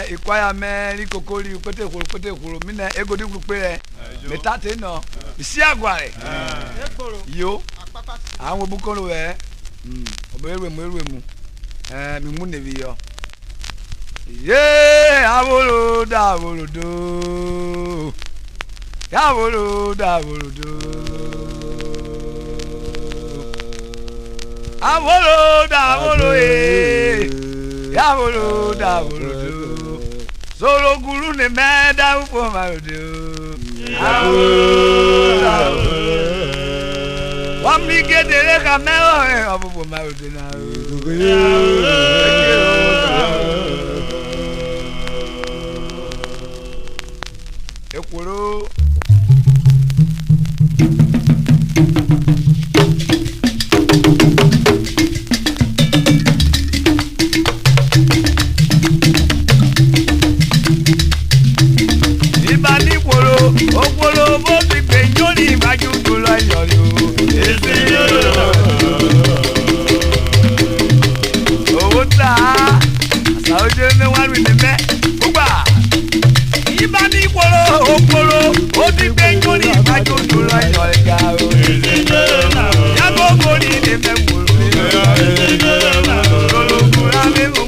ikwaya me likokoli pete khuru mine egodi grupe metate no isi agware yo àwọn obukolo we obewe mu mi mu nevi yo ye avolo da do avolo da do avolo da yavolo da do solo guru ne me da po ma do avolo da wa mi gedere ka me o abubo ma do na ekuro Okolo bo ti pe yori maju to lo yori o ese o ta sa o je me wa ri ni me gba iba ni okolo o ti pe yori maju to lo yori ga o ese ya go go ni ni me wo lo kura me wo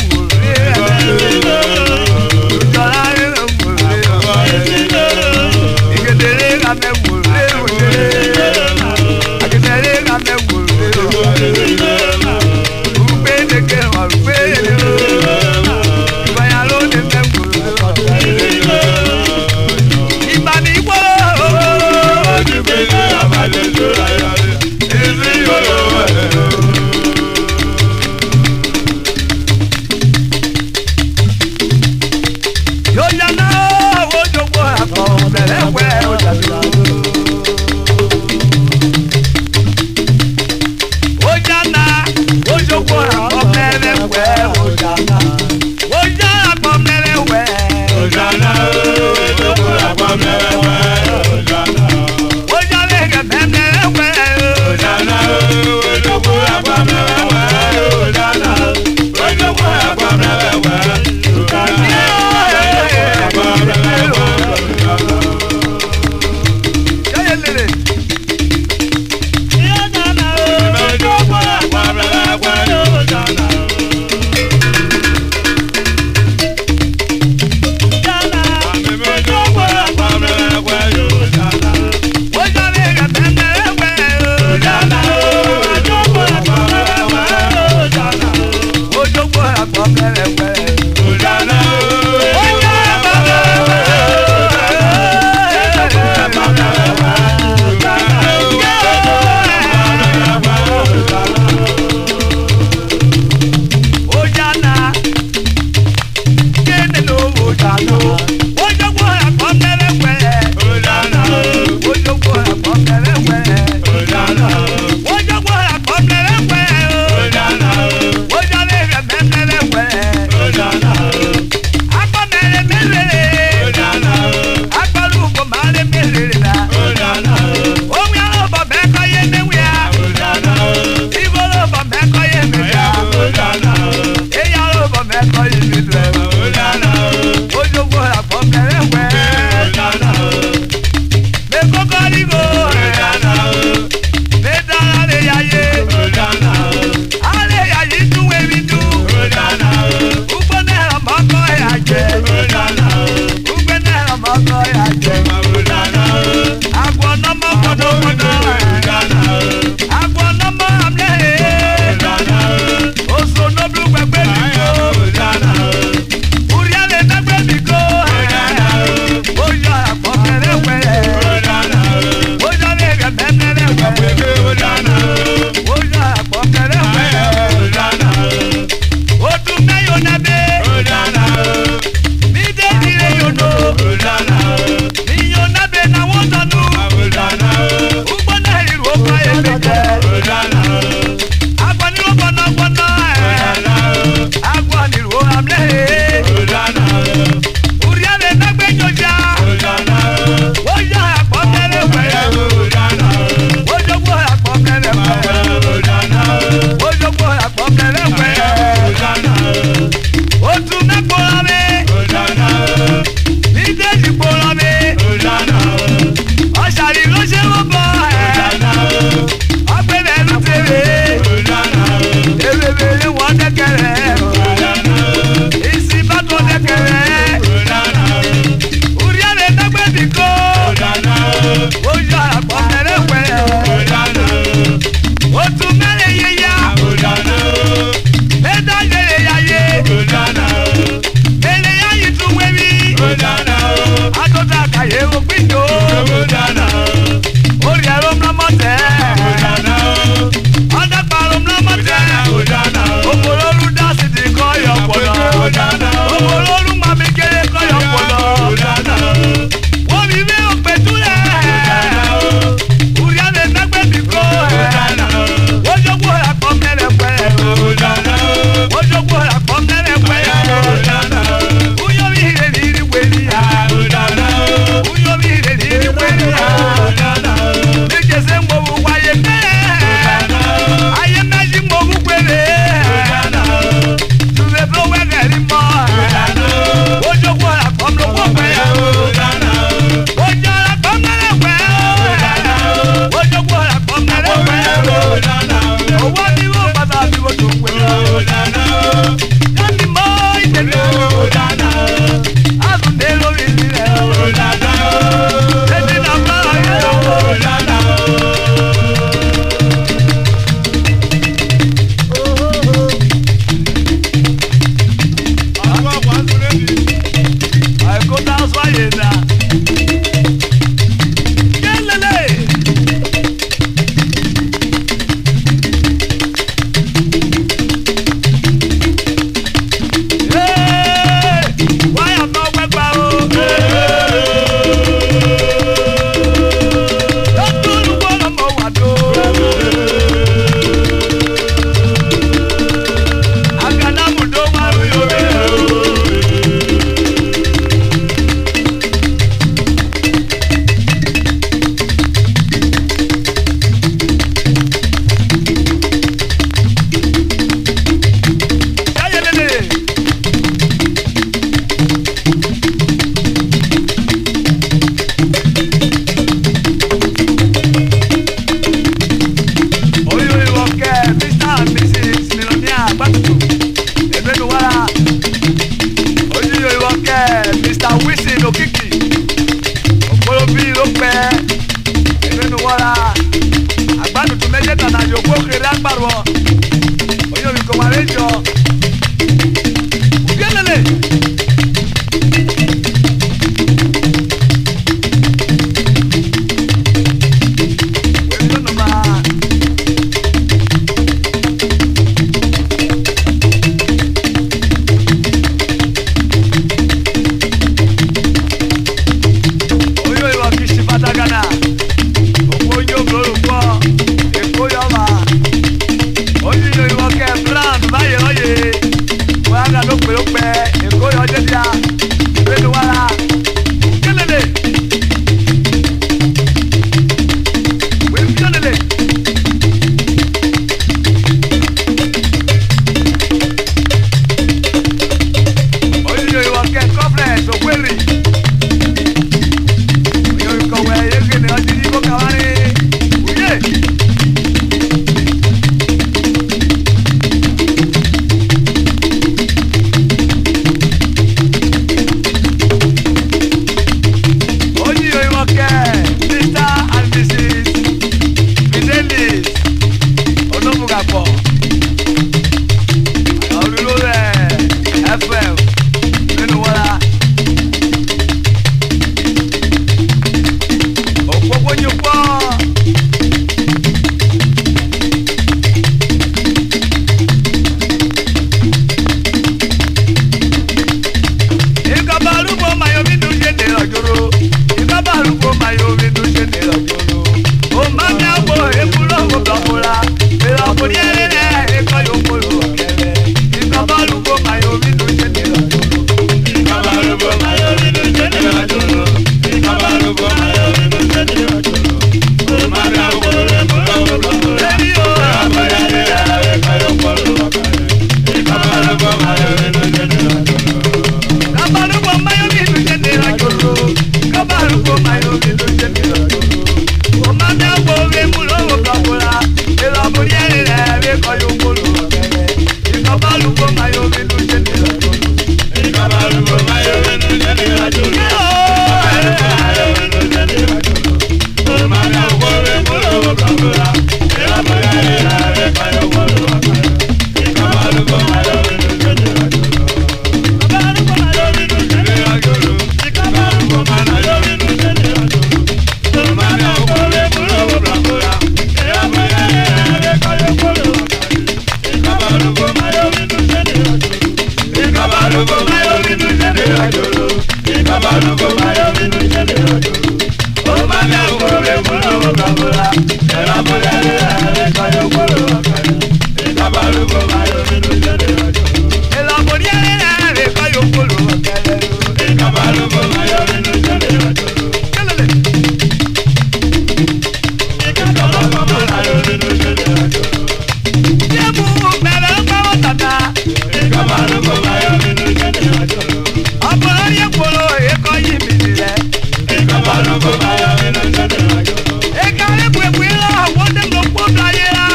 Eka le bwe bwe la, wonde no kwa bla ye la.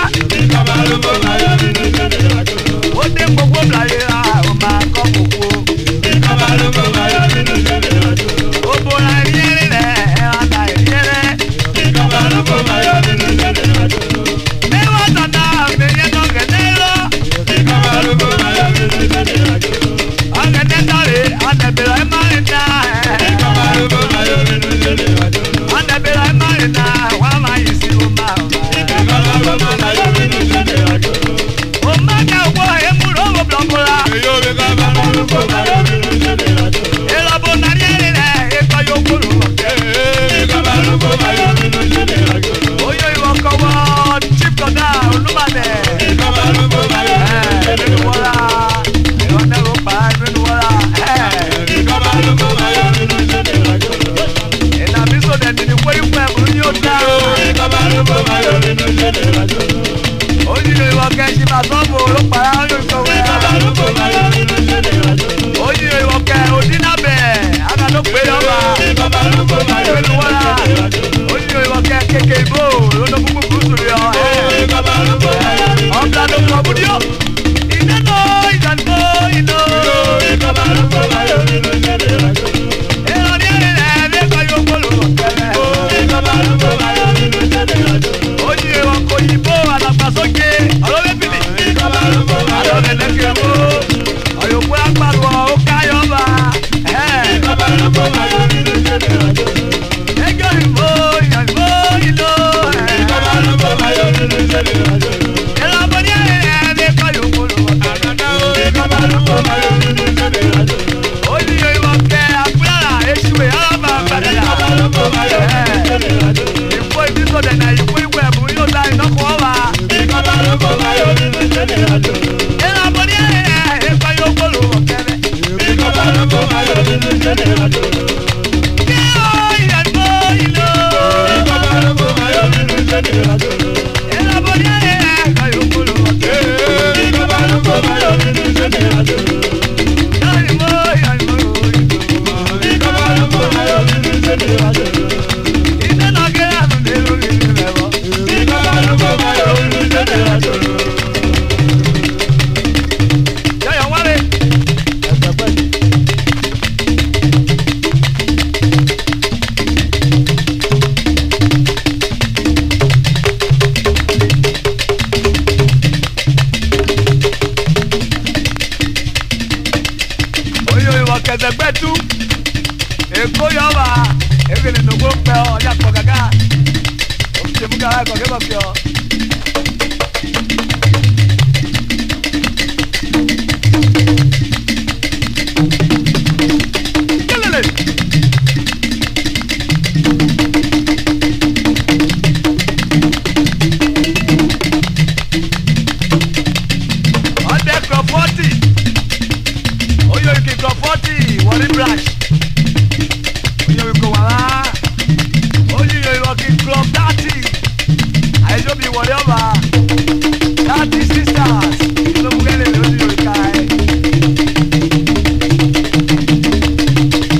Kẹsẹ̀gbẹ́tú èkó yọba ekele nogbo pẹ ọ ọjà pọ gàgà òfìsè mú kàrà ẹkọ kẹfọ fi ọ. Kelele. Ọdẹ kọ 40 oyo ike kọ 40 wọlé branch oyo ike wàrà oyo ike club 30 àìsóbi wọlé ọba 30 sisters olómùgẹ́lẹ̀ oyo ike ẹ̀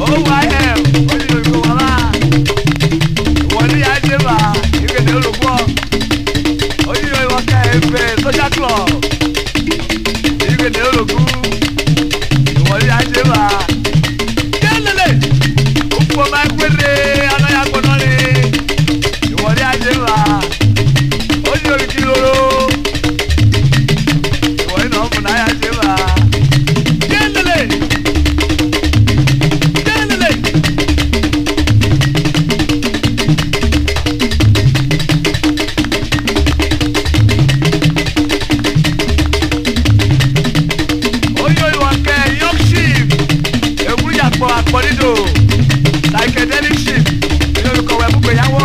oyl oyo ike wàrà wọlé àìsèbà ike ní olùkọ́ oyo ike ẹgbẹ́ social club ike ní olùkọ́. Wọ́n yá ṣe wá. Kélele, òkú ọmọ ẹgbẹ́rẹ́ anáyà gbọ́dọ̀ ni. Ìwọ́n yá ṣe wá. Ó ní orí kí lóró. Ìwọ́n yìí náà fún náyà ṣe wá. Kélele. Kélele. Àpọ̀dídò psychedelic ship ní orúkọ wẹ̀ púpọ̀ ìyàwó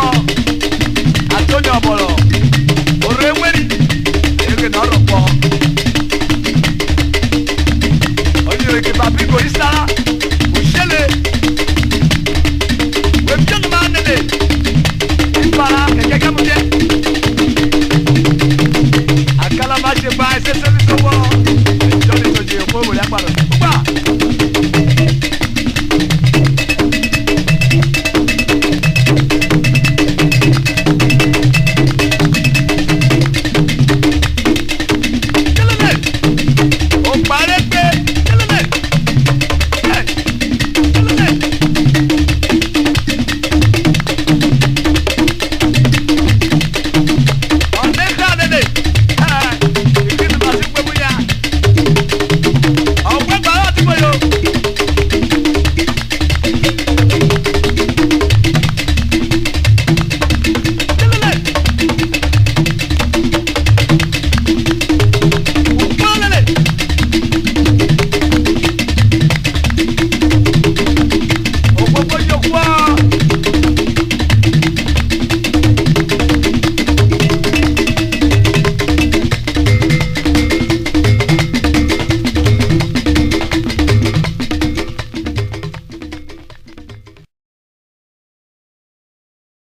Antonio Ọ̀bọ̀lọ̀ Òrèwérí èrè náà rọ̀ pọ̀ oyinlóye Papico Isara Òṣèlè wẹ̀míjọ́nù máa ń nílé ìpara kẹ̀kẹ́ kẹ́mújẹ́ àkàlà máa ṣe pa ẹsẹ̀ sẹ́ni sọ́wọ́ ìjọ́ni tó jẹ òkú òwòrán àpàrọ̀ púpà.